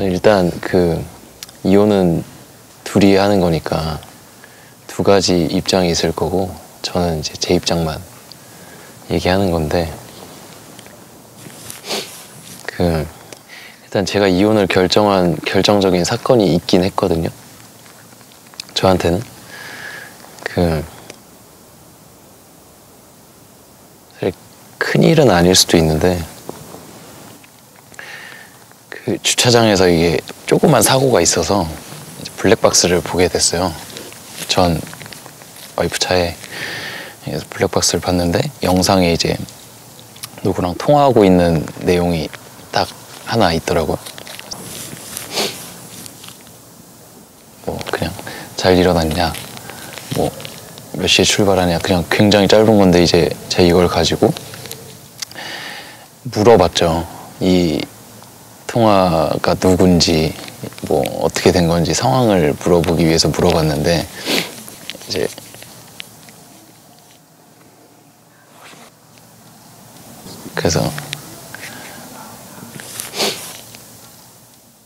저는 일단 이혼은 둘이 하는 거니까 두 가지 입장이 있을 거고 저는 이제 제 입장만 얘기하는 건데 일단 제가 이혼을 결정한 결정적인 사건이 있긴 했거든요. 저한테는 사실 큰일은 아닐 수도 있는데 주차장에서 이게 조그만 사고가 있어서 블랙박스를 보게 됐어요. 전 와이프 차에 블랙박스를 봤는데 영상에 이제 누구랑 통화하고 있는 내용이 딱 하나 있더라고요. 뭐 그냥 잘 일어났냐, 뭐 몇 시에 출발하냐, 그냥 굉장히 짧은 건데 이제 제가 이걸 가지고 물어봤죠. 이 통화가 누군지, 뭐 어떻게 된 건지 상황을 물어보기 위해서 물어봤는데 이제 그래서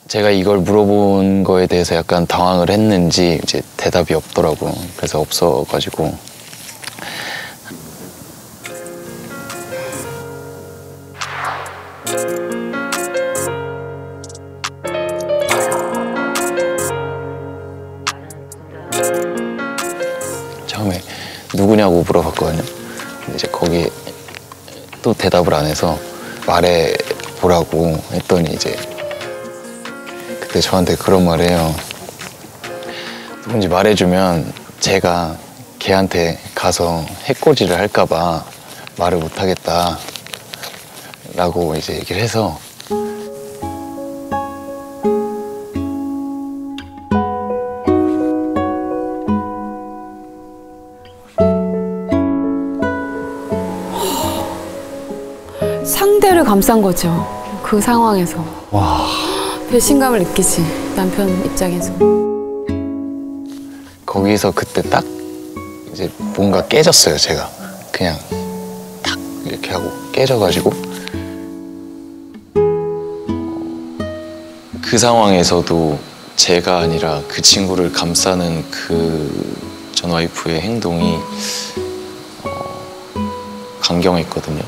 제가 이걸 물어본 거에 대해서 약간 당황을 했는지 이제 대답이 없더라고요. 그래서 없어가지고 처음에 누구냐고 물어봤거든요. 근데 이제 거기에 또 대답을 안 해서 말해보라고 했더니 이제 그때 저한테 그런 말 해요. 누군지 말해주면 제가 걔한테 가서 해코지를 할까봐 말을 못하겠다 라고 이제 얘기를 해서 상대를 감싼 거죠. 그 상황에서. 와. 배신감을 느끼지, 남편 입장에서. 거기서 그때 딱 이제 뭔가 깨졌어요, 제가. 그냥 탁 이렇게 하고 깨져가지고 그 상황에서도 제가 아니라 그 친구를 감싸는 그 전 와이프의 행동이 강경했거든요.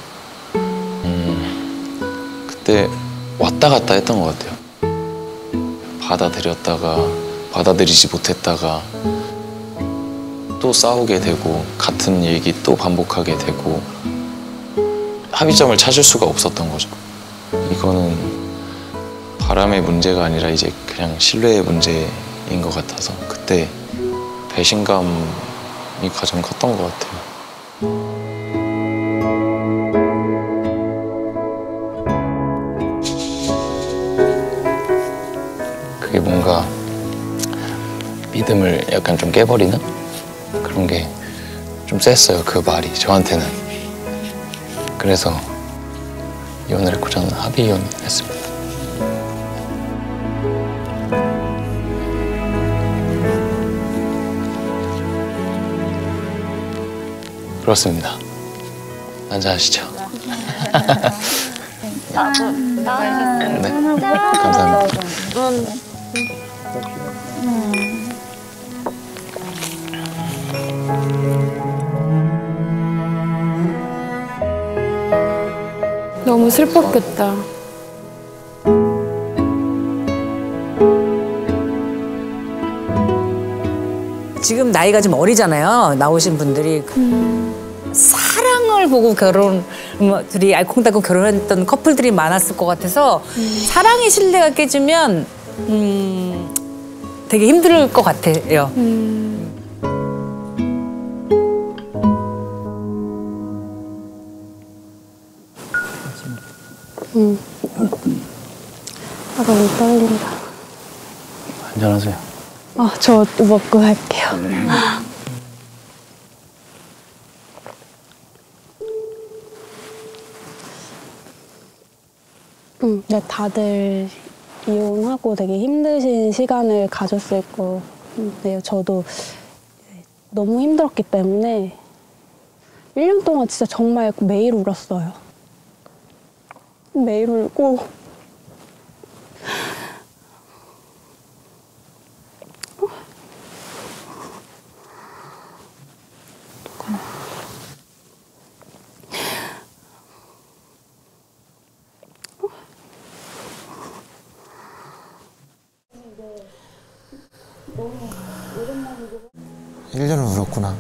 그때 왔다 갔다 했던 것 같아요. 받아들였다가 받아들이지 못했다가 또 싸우게 되고 같은 얘기 또 반복하게 되고 합의점을 찾을 수가 없었던 거죠. 이거는 바람의 문제가 아니라 이제 그냥 신뢰의 문제인 것 같아서 그때 배신감이 가장 컸던 것 같아요. 그게 뭔가 믿음을 약간 좀 깨버리는 그런 게 좀 셌어요, 그 말이 저한테는. 그래서 이혼을 했고 저는 합의 이혼했습니다. 그렇습니다. 앉아하시죠. 네, 감사합니다. 너무 슬펐겠다. 지금 나이가 좀 어리잖아요. 나오신 분들이. 사랑을 보고 둘이 알콩달콩 결혼했던 커플들이 많았을 것 같아서 사랑의 신뢰가 깨지면 되게 힘들 것 같아요. 아, 너무 떨린다. 한잔하세요. 저 먹고 할게요. 네, 다들 이혼하고 되게 힘드신 시간을 가졌을 거예요. 저도 너무 힘들었기 때문에 1년 동안 진짜 정말 매일 울었어요. 매일 울고 1년을 울었구나.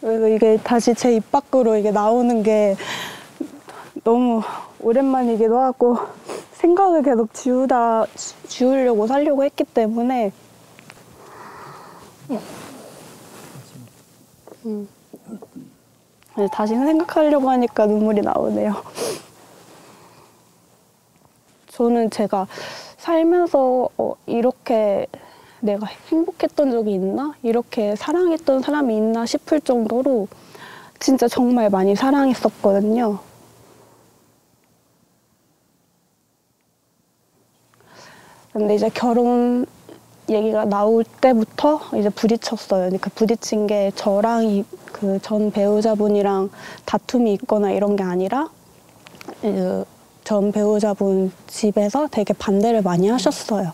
그래서 이게 다시 제 입 밖으로 이게 나오는 게 너무 오랜만이기도 하고 생각을 계속 지우려고 살려고 했기 때문에 다시 생각하려고 하니까 눈물이 나오네요. 저는 제가 살면서 이렇게 내가 행복했던 적이 있나? 이렇게 사랑했던 사람이 있나 싶을 정도로 진짜 정말 많이 사랑했었거든요. 근데 이제 결혼 얘기가 나올 때부터 이제 부딪혔어요. 그러니까 부딪힌 게 저랑 그 전 배우자분이랑 다툼이 있거나 이런 게 아니라 전 배우자분 집에서 되게 반대를 많이 하셨어요.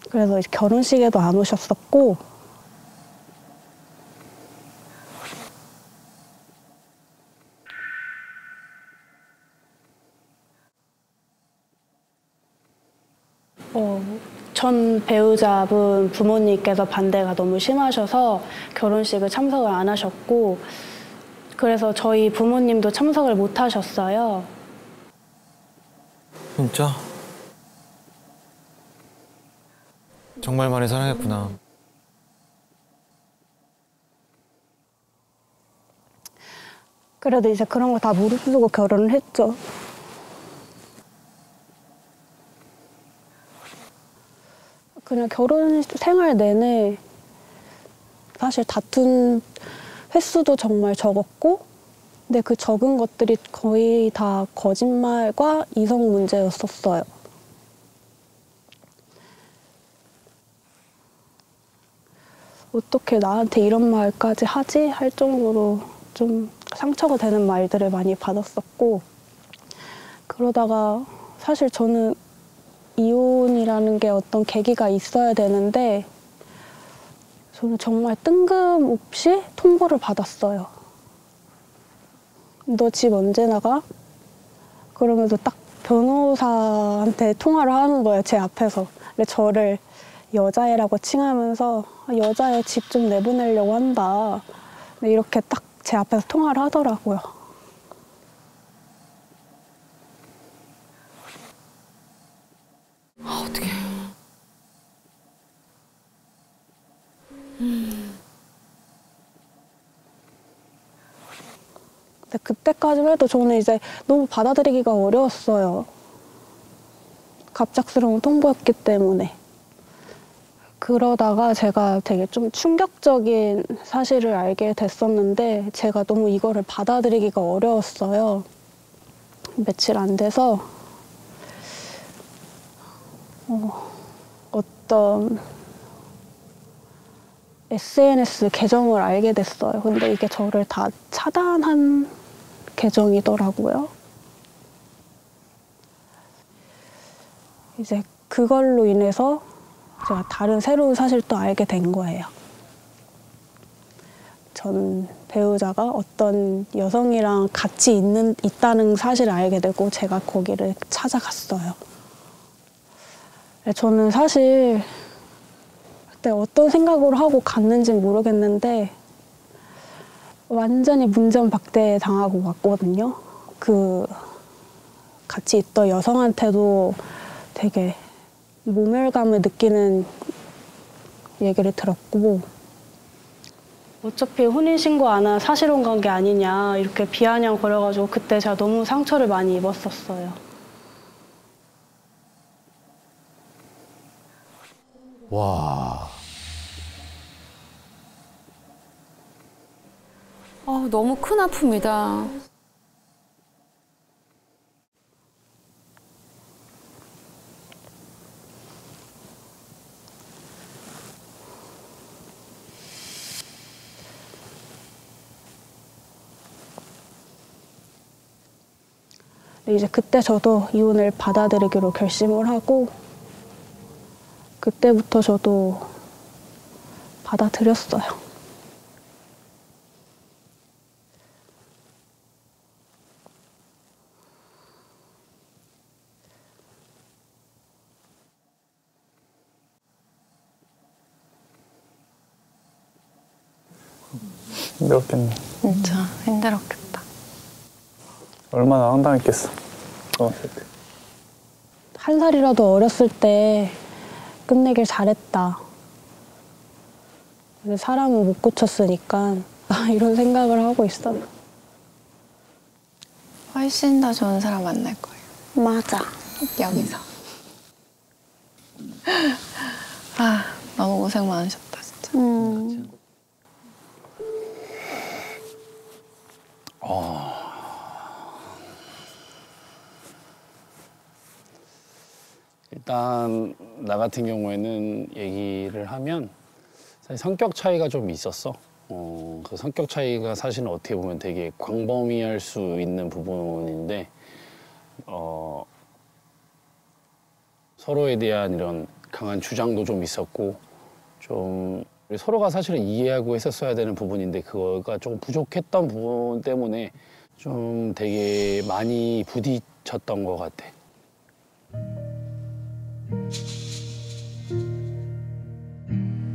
그래서 이제 결혼식에도 안 오셨었고 전 배우자분 부모님께서 반대가 너무 심하셔서 결혼식을 참석을 안 하셨고 그래서 저희 부모님도 참석을 못 하셨어요. 진짜? 정말 많이 사랑했구나. 그래도 이제 그런 거 다 무릅쓰고 결혼을 했죠. 그냥 결혼 생활 내내 사실 다툰 횟수도 정말 적었고 근데 그 적은 것들이 거의 다 거짓말과 이성 문제였었어요. 어떻게 나한테 이런 말까지 하지? 할 정도로 좀 상처가 되는 말들을 많이 받았었고 그러다가 사실 저는 이혼이라는 게 어떤 계기가 있어야 되는데 저는 정말 뜬금없이 통보를 받았어요. 너 집 언제 나가? 그러면서 딱 변호사한테 통화를 하는 거예요, 제 앞에서. 근데 저를 여자애라고 칭하면서 여자애 집 좀 내보내려고 한다. 근데 이렇게 딱 제 앞에서 통화를 하더라고요. 어떡해. 근데 그때까지만 해도 저는 이제 너무 받아들이기가 어려웠어요. 갑작스러운 통보였기 때문에. 그러다가 제가 되게 좀 충격적인 사실을 알게 됐었는데 제가 너무 이거를 받아들이기가 어려웠어요. 며칠 안 돼서 어떤 SNS 계정을 알게 됐어요. 근데 이게 저를 다 차단한 계정이더라고요. 이제 그걸로 인해서 제가 다른 새로운 사실을 또 알게 된 거예요. 전 배우자가 어떤 여성이랑 같이 있다는 사실을 알게 되고 제가 거기를 찾아갔어요. 저는 사실 그때 어떤 생각으로 하고 갔는지는 모르겠는데 완전히 문전박대 당하고 왔거든요. 그 같이 있던 여성한테도 되게 모멸감을 느끼는 얘기를 들었고 어차피 혼인신고 안 한 사실혼 관계 아니냐 이렇게 비아냥 거려가지고 그때 제가 너무 상처를 많이 입었었어요. 와. 너무 큰 아픔이다. 이제 그때 저도 이혼을 받아들이기로 결심을 하고 그때부터 저도 받아들였어요. 힘들었겠네. 진짜 힘들었겠다. 얼마나 황당했겠어. 어렸을 때. 한 살이라도 어렸을 때 끝내길 잘했다. 근데 사람은 못 고쳤으니까 이런 생각을 하고 있어요. 훨씬 더 좋은 사람 만날 거예요. 맞아. 여기서. 아, 너무 고생 많으셨다, 진짜. 일단 나 같은 경우에는 얘기를 하면 사실 성격 차이가 좀 있었어. 그 성격 차이가 사실은 어떻게 보면 되게 광범위할 수 있는 부분인데 서로에 대한 이런 강한 주장도 좀 있었고 좀 서로가 사실은 이해하고 했었어야 되는 부분인데 그거가 좀 부족했던 부분 때문에 좀 되게 많이 부딪혔던 것 같아.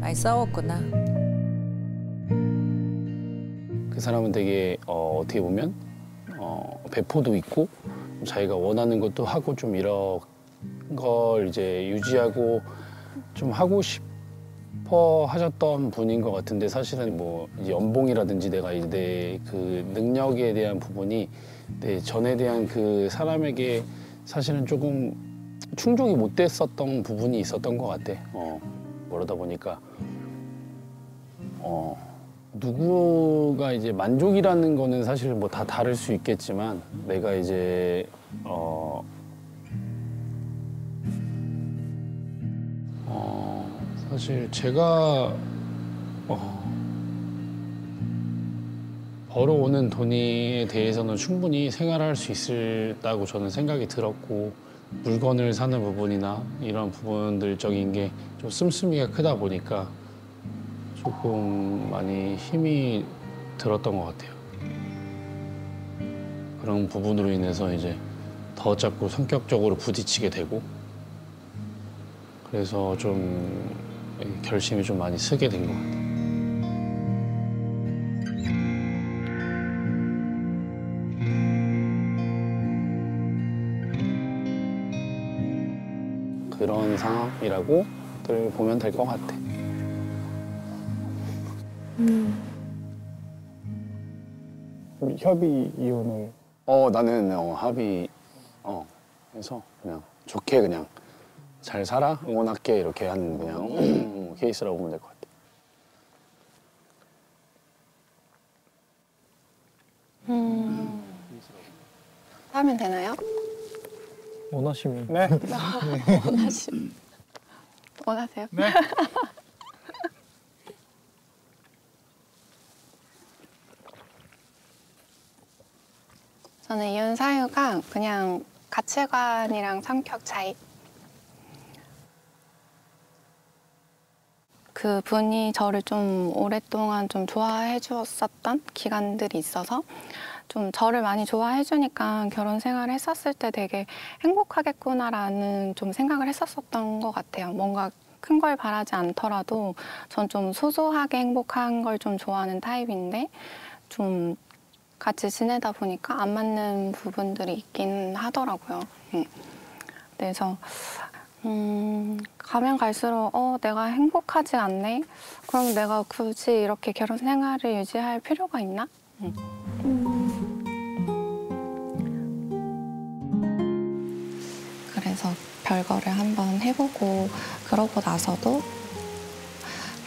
많이 싸웠구나. 그 사람은 되게 어떻게 보면 배포도 있고 자기가 원하는 것도 하고 좀 이런 걸 이제 유지하고 좀 하고 싶어 하셨던 분인 것 같은데 사실은 뭐 이제 연봉이라든지 내가 이제 그 능력에 대한 부분이 내 전에 대한 그 사람에게 사실은 조금 충족이 못 됐었던 부분이 있었던 것 같아. 그러다 보니까 누구가 이제 만족이라는 거는 사실 뭐 다 다를 수 있겠지만 내가 이제 사실 제가 벌어오는 돈에 대해서는 충분히 생활할 수 있다고 저는 생각이 들었고 물건을 사는 부분이나 이런 부분들적인 게 좀 씀씀이가 크다 보니까 조금 많이 힘이 들었던 것 같아요. 그런 부분으로 인해서 이제 더 자꾸 성격적으로 부딪히게 되고 그래서 좀 결심이 좀 많이 서게 된 것 같아요. 그런 상황이라고 보면 될 것 같아. 협의 이혼을. 나는 합의 해서 그냥 좋게 그냥 잘 살아 응원할게 이렇게 하는 그냥 케이스라고 보면 될 것 같아. 하면 되나요? 원하시면. 네. 원하세요? 네. 저는 이혼 사유가 그냥 가치관이랑 성격 차이. 그 분이 저를 좀 오랫동안 좀 좋아해 주었었던 기간들이 있어서 좀 저를 많이 좋아해 주니까 결혼 생활을 했었을 때 되게 행복하겠구나라는 좀 생각을 했었던 것 같아요. 뭔가 큰 걸 바라지 않더라도 전 좀 소소하게 행복한 걸 좀 좋아하는 타입인데 좀 같이 지내다 보니까 안 맞는 부분들이 있긴 하더라고요. 그래서 가면 갈수록 내가 행복하지 않네? 그럼 내가 굳이 이렇게 결혼 생활을 유지할 필요가 있나? 그래서 별거를 한번 해보고 그러고 나서도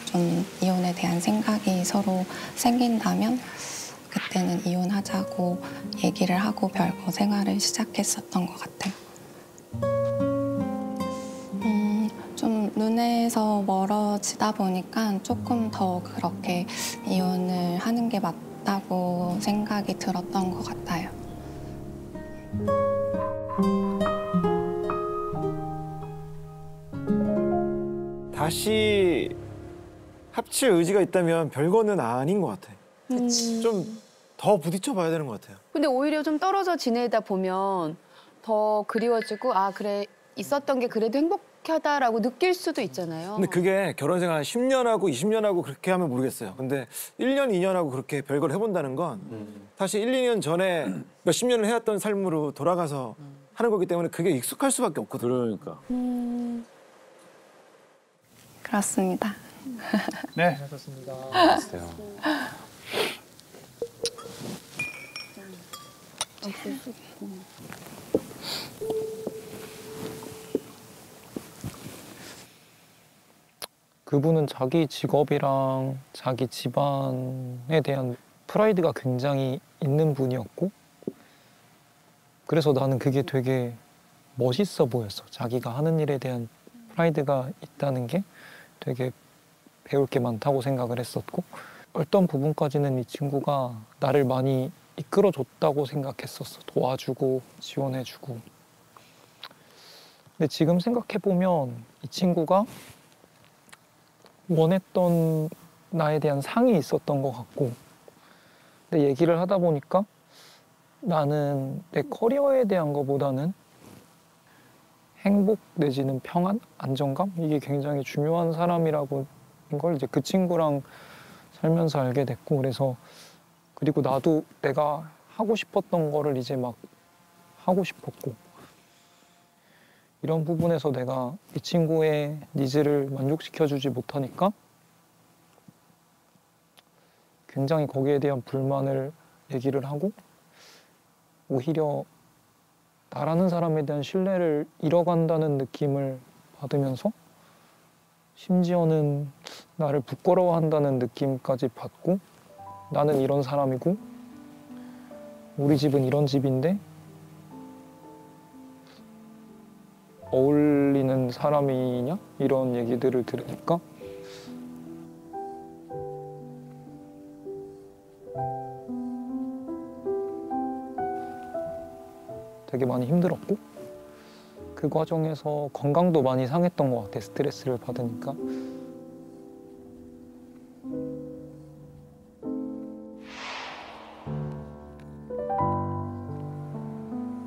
좀 이혼에 대한 생각이 서로 생긴다면 그때는 이혼하자고 얘기를 하고 별거 생활을 시작했었던 것 같아요. 좀 눈에서 멀어지다 보니까 조금 더 그렇게 이혼을 하는 게 맞다고 생각이 들었던 것 같아요. 다시 합칠 의지가 있다면 별거는 아닌 것 같아. 좀 더 부딪혀 봐야 되는 것 같아요. 근데 오히려 좀 떨어져 지내다 보면 더 그리워지고 아 그래 있었던 게 그래도 행복하다라고 느낄 수도 있잖아요. 근데 그게 결혼 생활 한 10년 하고 20년 하고 그렇게 하면 모르겠어요. 근데 1년, 2년 하고 그렇게 별걸 해본다는 건 사실 1, 2년 전에 몇십 년을 해왔던 삶으로 돌아가서 하는 거기 때문에 그게 익숙할 수밖에 없거든. 그러니까. 그렇습니다. 네. 글쎄요. 그분은 자기 직업이랑 자기 집안에 대한 프라이드가 굉장히 있는 분이었고 그래서 나는 그게 되게 멋있어 보였어. 자기가 하는 일에 대한 프라이드가 있다는 게 되게 배울 게 많다고 생각을 했었고 어떤 부분까지는 이 친구가 나를 많이 이끌어줬다고 생각했었어. 도와주고 지원해주고. 근데 지금 생각해보면 이 친구가 원했던 나에 대한 상이 있었던 것 같고 근데 얘기를 하다 보니까 나는 내 커리어에 대한 것보다는 행복 내지는 평안, 안정감 이게 굉장히 중요한 사람이라고 걸 이제 그 친구랑 살면서 알게 됐고 그래서 그리고 나도 내가 하고 싶었던 거를 이제 막 하고 싶었고 이런 부분에서 내가 이 친구의 니즈를 만족시켜주지 못하니까 굉장히 거기에 대한 불만을 얘기를 하고 오히려 나라는 사람에 대한 신뢰를 잃어간다는 느낌을 받으면서 심지어는 나를 부끄러워한다는 느낌까지 받고 나는 이런 사람이고 우리 집은 이런 집인데 어울리는 사람이냐? 이런 얘기들을 들으니까 되게 많이 힘들었고 그 과정에서 건강도 많이 상했던 것 같아. 스트레스를 받으니까.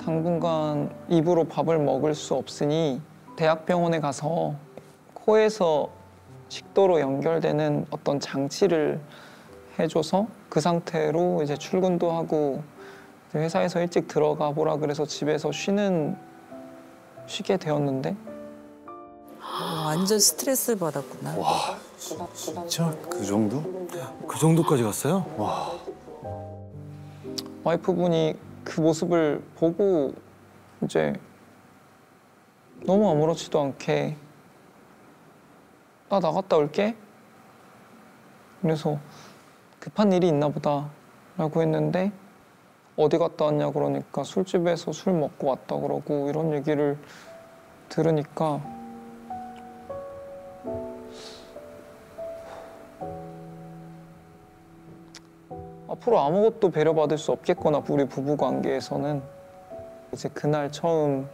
당분간 입으로 밥을 먹을 수 없으니 대학병원에 가서 코에서 식도로 연결되는 어떤 장치를 해줘서 그 상태로 이제 출근도 하고 회사에서 일찍 들어가 보라 그래서 집에서 쉬게 되었는데 완전 스트레스를 받았구나. 와, 진짜 그 정도? 그 정도까지 갔어요? 와. 와이프분이 그 모습을 보고 이제 너무 아무렇지도 않게 나 나갔다 올게. 그래서 급한 일이 있나 보다 라고 했는데 어디 갔다 왔냐 그러니까 술집에서 술 먹고 왔다 그러고 이런 얘기를 들으니까 앞으로 아무것도 배려받을 수 없겠거나 우리 부부 관계에서는 이제 그날 처음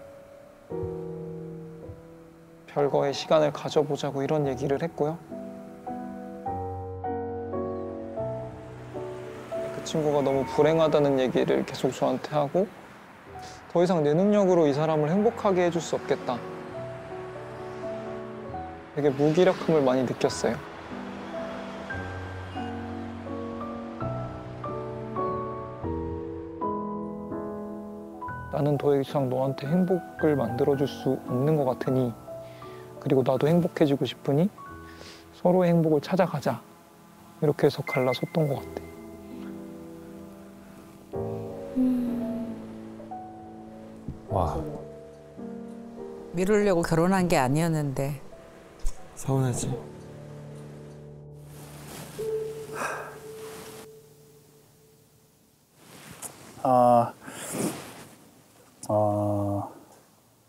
별거의 시간을 가져보자고 이런 얘기를 했고요. 그 친구가 너무 불행하다는 얘기를 계속 저한테 하고 더 이상 내 능력으로 이 사람을 행복하게 해줄 수 없겠다. 되게 무기력함을 많이 느꼈어요. 나는 더 이상 너한테 행복을 만들어줄 수 없는 것 같으니 그리고 나도 행복해지고 싶으니 서로의 행복을 찾아가자. 이렇게 해서 갈라섰던 것 같아. 와. 미루려고 결혼한 게 아니었는데. 서운하지.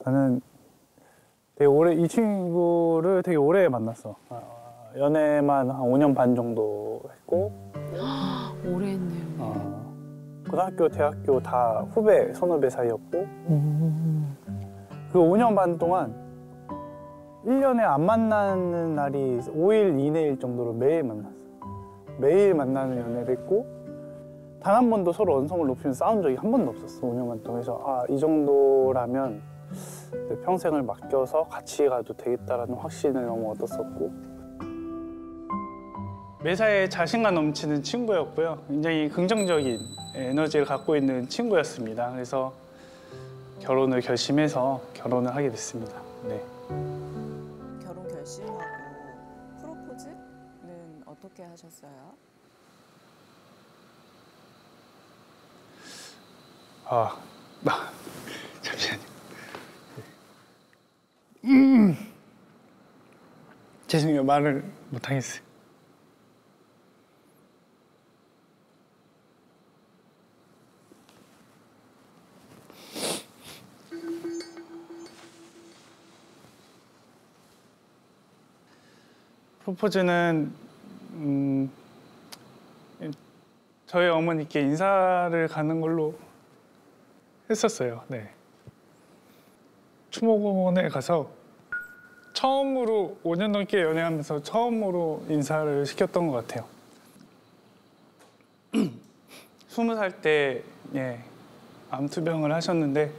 나는 되게 오래 이 친구를 되게 오래 만났어. 연애만 한 5년 반 정도 했고 오래 했네요. 고등학교, 대학교 다 후배, 선후배 사이였고 그 5년 반 동안 1년에 안 만나는 날이 5일 이내일 정도로 매일 만났어요. 매일 만나는 연애를 했고 단 한 번도 서로 언성을 높이면 싸운 적이 한 번도 없었어. 5년만 동안. 그래서 이 정도라면 내 평생을 맡겨서 같이 가도 되겠다라는 확신을 너무 얻었었고 매사에 자신감 넘치는 친구였고요. 굉장히 긍정적인 에너지를 갖고 있는 친구였습니다. 그래서 결혼을 결심해서 결혼을 하게 됐습니다. 네. 결혼 결심하고 프로포즈는 어떻게 하셨어요? 잠시만요. 죄송해요. 말을 못하겠어요. 프로포즈는 저희 어머니께 인사를 가는 걸로 했었어요. 네. 추모공원에 가서 처음으로 5년 넘게 연애하면서 처음으로 인사를 시켰던 것 같아요. 20살 때 암 투병을 하셨는데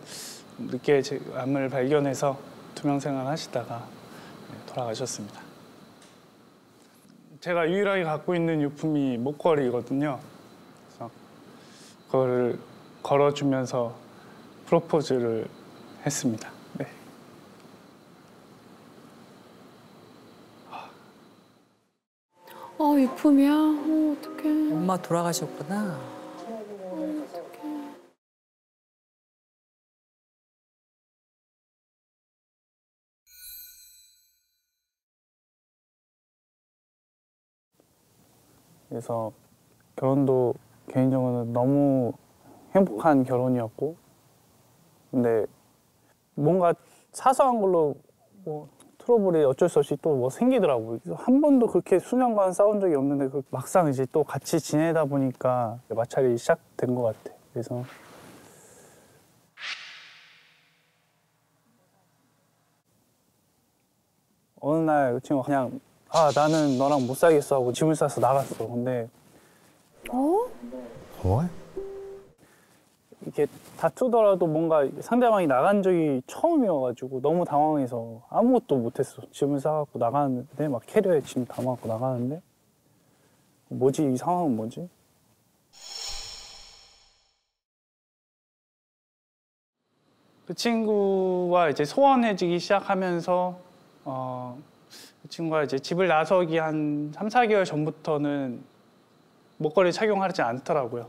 늦게 암을 발견해서 투병 생활 하시다가 돌아가셨습니다. 제가 유일하게 갖고 있는 유품이 목걸이거든요. 그래서 그거를 걸어주면서 프로포즈를 했습니다. 네. 유품이야? 어떡해. 엄마 돌아가셨구나. 그래서 결혼도 개인적으로는 너무 행복한 결혼이었고 근데 뭔가 사소한 걸로 뭐 트러블이 어쩔 수 없이 또 뭐 생기더라고요. 그래서 한 번도 그렇게 수년간 싸운 적이 없는데 막상 이제 또 같이 지내다 보니까 마찰이 시작된 것 같아. 그래서 어느 날 그 친구가 그냥 나는 너랑 못 살겠어 하고 짐을 싸서 나갔어. 근데 이렇게 다투더라도 뭔가 상대방이 나간 적이 처음이어가지고 너무 당황해서 아무것도 못했어. 짐을 싸갖고 나가는데 막 캐리어에 짐 담아갖고 나가는데 뭐지? 이 상황은 뭐지? 그 친구와 이제 소원해지기 시작하면서 그 친구가 이제 집을 나서기 한 3, 4개월 전부터는 목걸이 착용하지 않더라고요.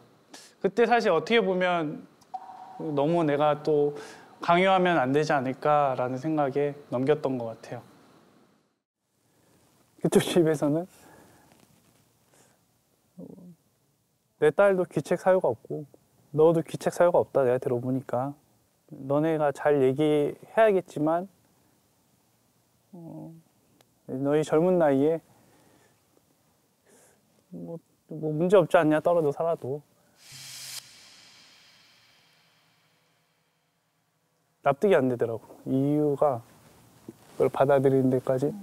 그때 사실 어떻게 보면 너무 내가 또 강요하면 안 되지 않을까라는 생각에 넘겼던 것 같아요. 그쪽 집에서는 내 딸도 귀책 사유가 없고 너도 귀책 사유가 없다 내가 들어보니까 너네가 잘 얘기해야겠지만 너희 젊은 나이에 뭐 문제 없지 않냐 떨어져 살아도 납득이 안 되더라고. 이유가 그걸 받아들이는 데까지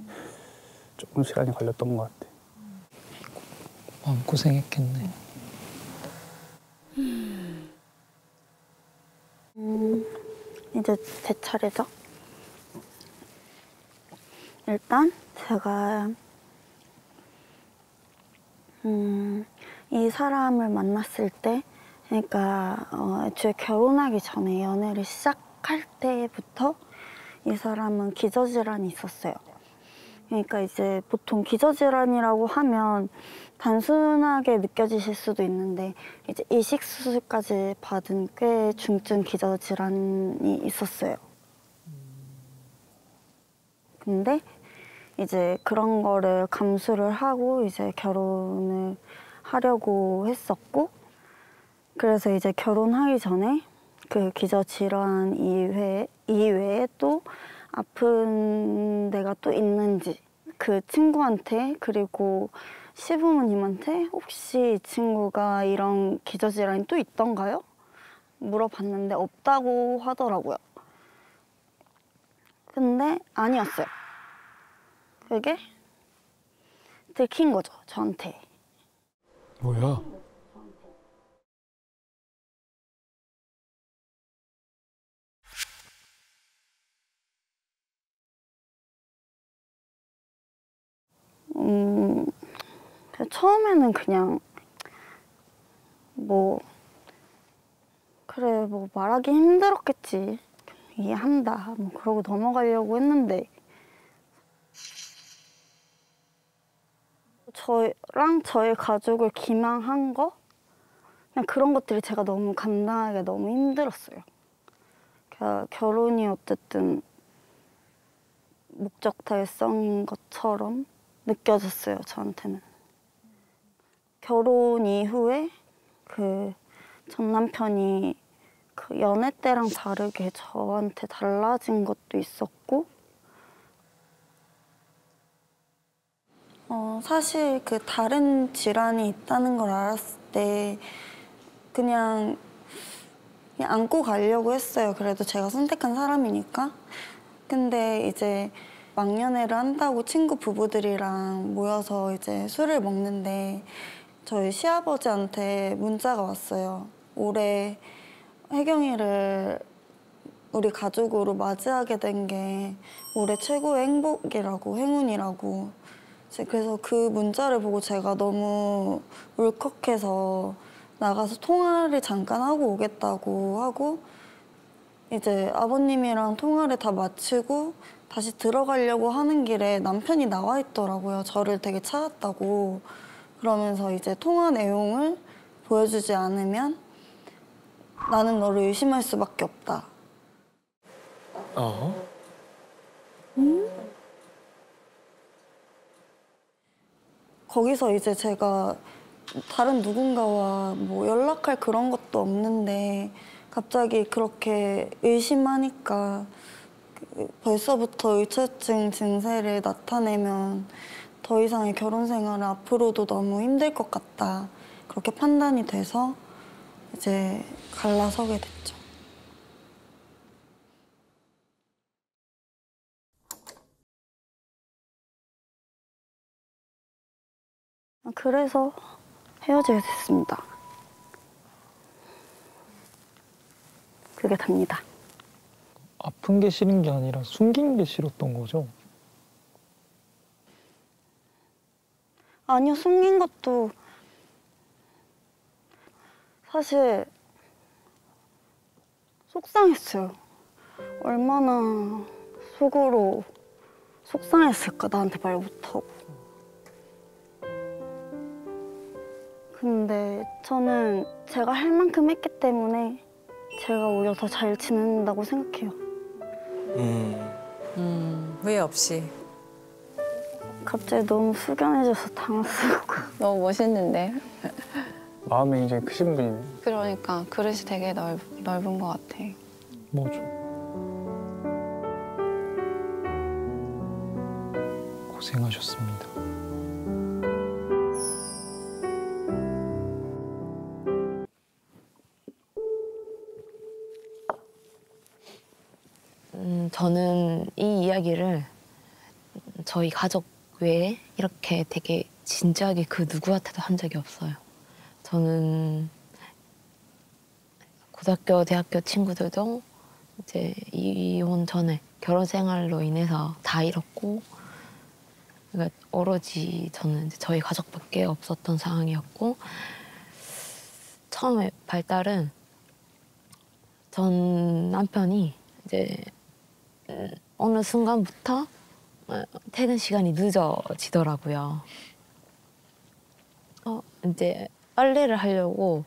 조금 시간이 걸렸던 것 같아. 마음고생했겠네. 이제 제 차례죠. 일단 제가 이 사람을 만났을 때 그러니까 애초에 결혼하기 전에 연애를 시작할 때부터 이 사람은 기저질환이 있었어요. 그러니까 이제 보통 기저질환이라고 하면 단순하게 느껴지실 수도 있는데 이제 이식 수술까지 받은 꽤 중증 기저질환이 있었어요. 근데 이제 그런 거를 감수를 하고 이제 결혼을 하려고 했었고 그래서 이제 결혼하기 전에 그 기저질환 이외에 또 아픈 데가 또 있는지 그 친구한테 그리고 시부모님한테 혹시 이 친구가 이런 기저질환이 또 있던가요? 물어봤는데 없다고 하더라고요. 근데 아니었어요. 그게 들킨 거죠, 저한테. 뭐야? 처음에는 그냥 그래 말하기 힘들었겠지, 이해한다 그러고 넘어가려고 했는데 저랑 저희 가족을 기망한 거 그냥 그런 것들이 제가 너무 감당하기가 너무 힘들었어요. 그러니까 결혼이 어쨌든 목적 달성인 것처럼 느껴졌어요, 저한테는. 결혼 이후에 그 전 남편이 그 연애 때랑 다르게 저한테 달라진 것도 있었고, 사실 그 다른 질환이 있다는 걸 알았을 때 그냥 안고 가려고 했어요. 그래도 제가 선택한 사람이니까. 근데 이제 망연애를 한다고 친구 부부들이랑 모여서 이제 술을 먹는데 저희 시아버지한테 문자가 왔어요. 올해 혜경이를 우리 가족으로 맞이하게 된 게 올해 최고의 행복이라고, 행운이라고. 그래서 그 문자를 보고 제가 너무 울컥해서 나가서 통화를 잠깐 하고 오겠다고 하고 이제 아버님이랑 통화를 다 마치고 다시 들어가려고 하는 길에 남편이 나와 있더라고요. 저를 되게 찾았다고. 그러면서 이제 통화 내용을 보여주지 않으면 나는 너를 의심할 수밖에 없다. 거기서 이제 제가 다른 누군가와 연락할 그런 것도 없는데 갑자기 그렇게 의심하니까 벌써부터 의처증 증세를 나타내면 더 이상의 결혼 생활은 앞으로도 너무 힘들 것 같다. 그렇게 판단이 돼서 이제 갈라서게 됐죠. 그래서 헤어지게 됐습니다. 그게 답니다. 아픈 게 싫은 게 아니라 숨긴 게 싫었던 거죠? 아니요, 숨긴 것도 사실 속상했어요. 얼마나 속으로 속상했을까, 나한테 말 못하고. 근데 저는 제가 할 만큼 했기 때문에 제가 오히려 더 잘 지낸다고 생각해요. 후회 없이. 갑자기 너무 숙연해져서 당황스럽고. 너무 멋있는데? 마음이 굉장히 크신 분이네. 그러니까 그릇이 되게 넓은 것 같아. 뭐죠? 고생하셨습니다. 저는 이 이야기를 저희 가족 외에 이렇게 되게 진지하게 그 누구한테도 한 적이 없어요. 저는 고등학교, 대학교 친구들도 이제 이혼 전에 결혼 생활로 인해서 다 잃었고, 그러니까 오로지 저는 이제 저희 가족밖에 없었던 상황이었고, 처음에 발달은 전 남편이 이제 어느 순간부터 퇴근 시간이 늦어지더라고요. 이제 빨래를 하려고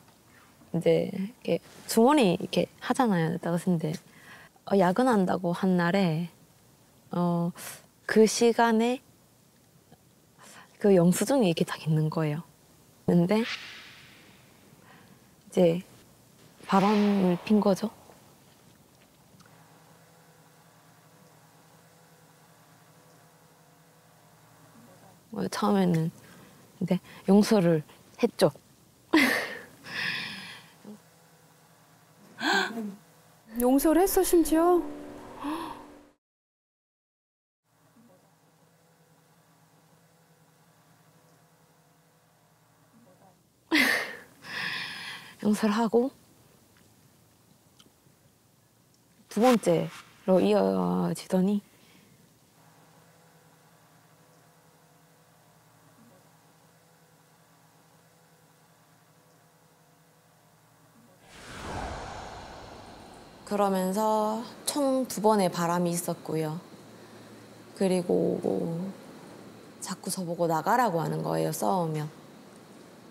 이제 이렇게 주머니 이렇게 하잖아요. 근데 야근한다고 한 날에 그 시간에 그 영수증이 이렇게 딱 있는 거예요. 근데 이제 바람을 핀 거죠. 처음에는 근데 용서를 했죠. 용서를 했어, 심지어? 행사를 하고 두 번째로 이어지더니 그러면서 총 2번의 바람이 있었고요. 그리고 자꾸 저보고 나가라고 하는 거예요, 싸우면.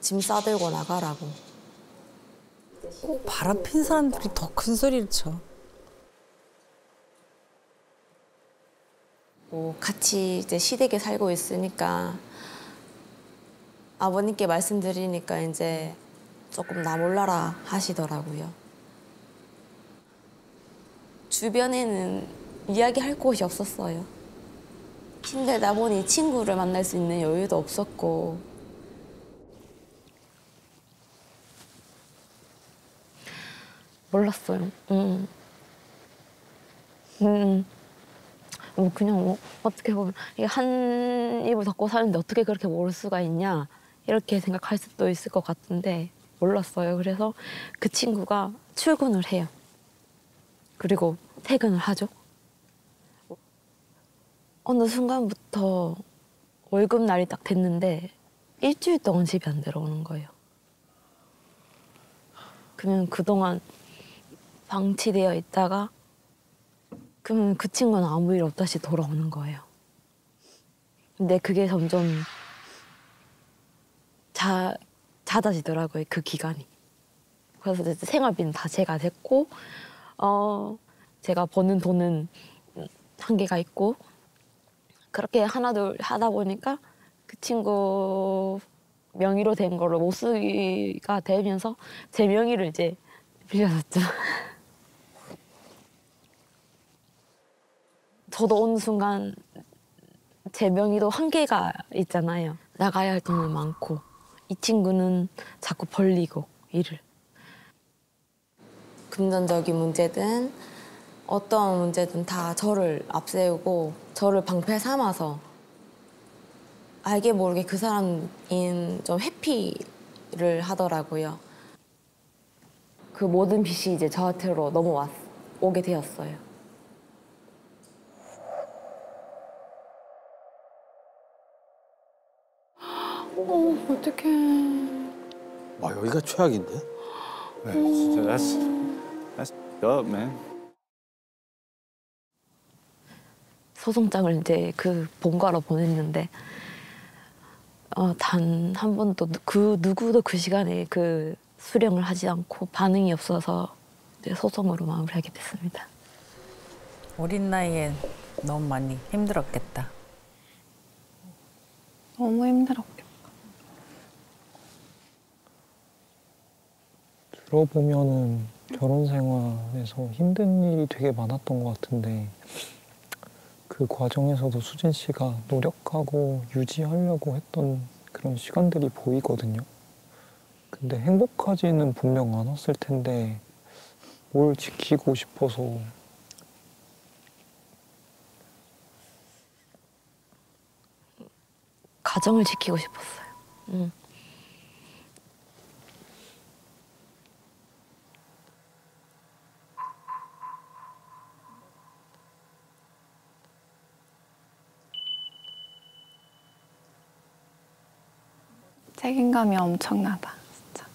짐 싸들고 나가라고. 꼭 바람 핀 사람들이 더 큰 소리를 쳐. 같이 이제 시댁에 살고 있으니까 아버님께 말씀드리니까 이제 조금 나 몰라라 하시더라고요. 주변에는 이야기할 곳이 없었어요. 힘들다 보니 친구를 만날 수 있는 여유도 없었고 몰랐어요. 그냥 어떻게 보면 한 입을 덮고 사는데 어떻게 그렇게 모를 수가 있냐 이렇게 생각할 수도 있을 것 같은데 몰랐어요. 그래서 그 친구가 출근을 해요. 그리고 퇴근을 하죠. 어느 순간부터 월급날이 딱 됐는데 일주일 동안 집에 안 들어오는 거예요. 그러면 그동안 방치되어 있다가 그러면 그 친구는 아무 일 없다시 돌아오는 거예요. 근데 그게 점점 잦아지더라고요, 그 기간이. 그래서 이제 생활비는 다 제가 됐고 제가 버는 돈은 한계가 있고 그렇게 하나둘 하다 보니까 그 친구 명의로 된 걸로 못 쓰기가 되면서 제 명의를 이제 빌려줬죠. 저도 어느 순간 제 명의도 한계가 있잖아요. 나가야 할 돈은 많고 이 친구는 자꾸 벌리고 일을. 금전적인 문제든 어떤 문제든 다 저를 앞세우고 저를 방패 삼아서 알게 모르게 그 사람인 좀 회피를 하더라고요. 그 모든 빚이 이제 저한테로 오게 되었어요. 어떡해. 와, 여기가 최악인데? 네, 진짜 that's up, man. 소송장을 이제 그 본가로 보냈는데 단 한 번도 그 누구도 그 시간에 그 수령을 하지 않고 반응이 없어서 이제 소송으로 마무리하게 됐습니다. 어린 나이에 너무 많이 힘들었겠다. 너무 힘들었겠다. 들어보면은 결혼 생활에서 힘든 일이 되게 많았던 것 같은데 그 과정에서도 수진 씨가 노력하고 유지하려고 했던 그런 시간들이 보이거든요. 근데 행복하지는 분명 않았을 텐데 뭘 지키고 싶어서 가정을 지키고 싶었어요. 책임감이 엄청나다, 진짜.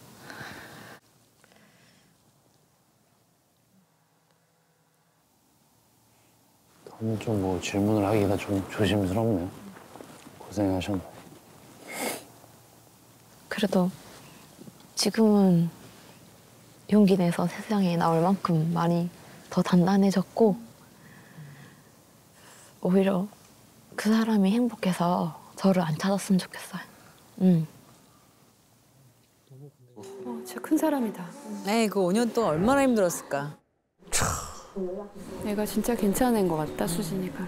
저는 좀 뭐 질문을 하기가 좀 조심스럽네요. 고생하셨네. 그래도 지금은 용기 내서 세상에 나올 만큼 많이 더 단단해졌고 오히려 그 사람이 행복해서 저를 안 찾았으면 좋겠어요. 진짜 큰 사람이다. 에이, 그 5년 동안 얼마나 힘들었을까. 내가 진짜 괜찮은 것 같다, 수진이가.